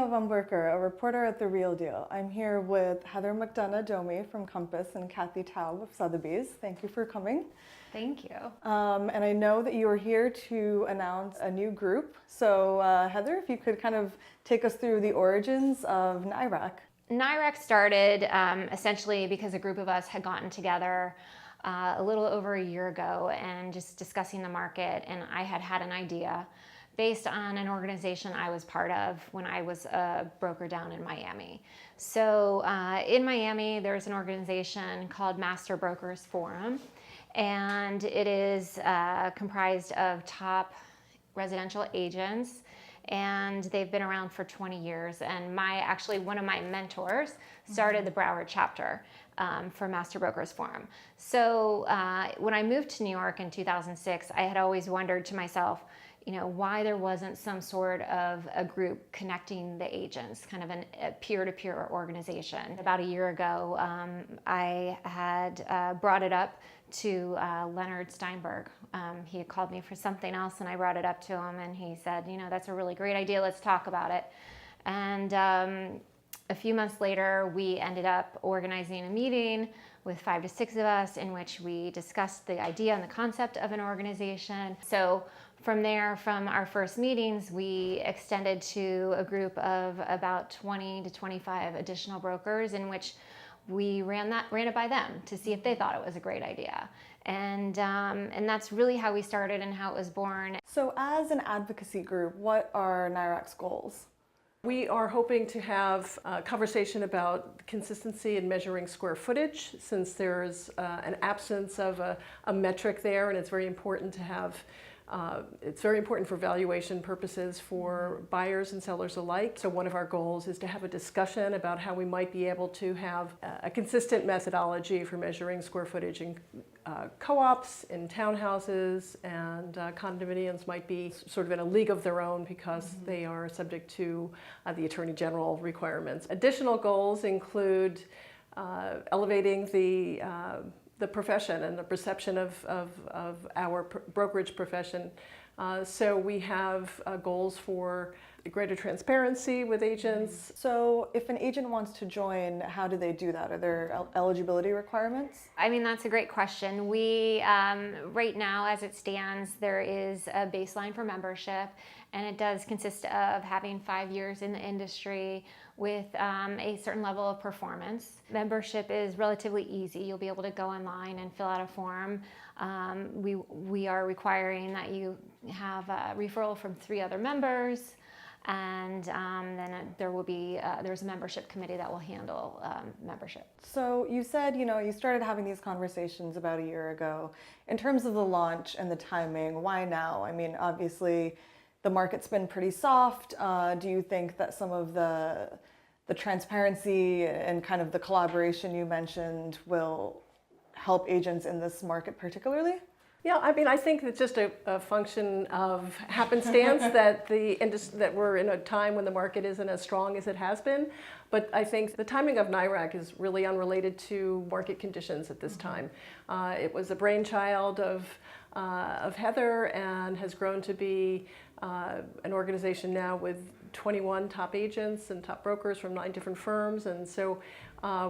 Meenal Vamburkar, a reporter at The Real Deal. I'm here with Heather McDonough, Domi from Compass, and Cathy Taub of Sotheby's. Thank you for coming. Thank you. And I know that you are here to announce a new group. So Heather, if you could kind of take us through the origins of NYRAC. NYRAC started essentially because a group of us had gotten together a little over a year ago and just discussing the market, and I had an idea based on an organization I was part of when I was a broker down in Miami. So in Miami, there's an organization called Master Brokers Forum, and it is comprised of top residential agents, and they've been around for 20 years. And one of my mentors started the Broward chapter for Master Brokers Forum. So when I moved to New York in 2006, I had always wondered to myself, why there wasn't some sort of a group connecting the agents, kind of a peer-to-peer organization. About a year ago, I had brought it up to Leonard Steinberg. He had called me for something else, and I brought it up to him, and he said, that's a really great idea, let's talk about it. And a few months later, we ended up organizing a meeting with 5 to 6 of us in which we discussed the idea and the concept of an organization. So from there, from our first meetings, we extended to a group of about 20 to 25 additional brokers in which we ran it by them to see if they thought it was a great idea. And that's really how we started and how it was born. So as an advocacy group, what are NYRAC's goals? We are hoping to have a conversation about consistency in measuring square footage, since there's an absence of a metric there, and it's very important to have. It's very important for valuation purposes for buyers and sellers alike. So one of our goals is to have a discussion about how we might be able to have a consistent methodology for measuring square footage in co-ops, in townhouses, and condominiums might be sort of in a league of their own because they are subject to the Attorney General requirements. Additional goals include elevating the profession and the perception of our brokerage profession. So we have goals for greater transparency with agents. So if an agent wants to join, how do they do that? Are there eligibility requirements? That's a great question. We, right now as it stands, there is a baseline for membership, and it does consist of having 5 years in the industry with a certain level of performance. Membership is relatively easy. You'll be able to go online and fill out a form. We are requiring that you have a referral from 3 other members, and then there's a membership committee that will handle membership. So you said, you started having these conversations about a year ago. In terms of the launch and the timing, why now? Obviously, the market's been pretty soft. Do you think that some of the transparency and kind of the collaboration you mentioned will help agents in this market particularly? Yeah, I think it's just a function of happenstance that that we're in a time when the market isn't as strong as it has been. But I think the timing of NYRAC is really unrelated to market conditions at this time. It was a brainchild of Heather and has grown to be an organization now with 21 top agents and top brokers from 9 different firms, and so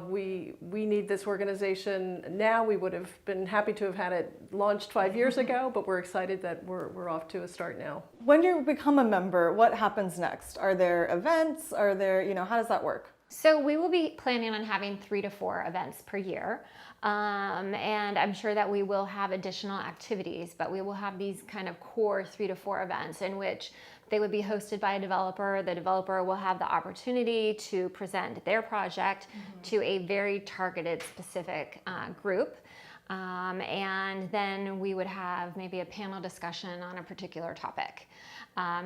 we need this organization now. We would have been happy to have had it launched 5 years ago, but we're excited that we're off to a start now. When you become a member, what happens next? Are there events? Are there, how does that work? So we will be planning on having 3 to 4 events per year. And I'm sure that we will have additional activities, but we will have these kind of core 3 to 4 events in which they would be hosted by a developer. The developer will have the opportunity to present their project to a very targeted, specific group. And then we would have maybe a panel discussion on a particular topic.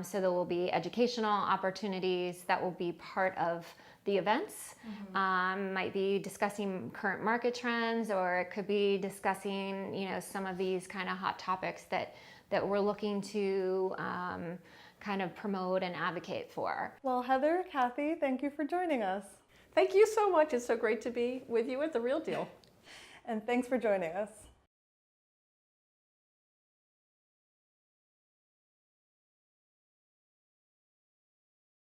So there will be educational opportunities that will be part of the events. Might be discussing current market trends, or it could be discussing, some of these kind of hot topics that we're looking to kind of promote and advocate for. Well, Heather, Cathy, thank you for joining us. Thank you so much. It's so great to be with you at The Real Deal. And thanks for joining us.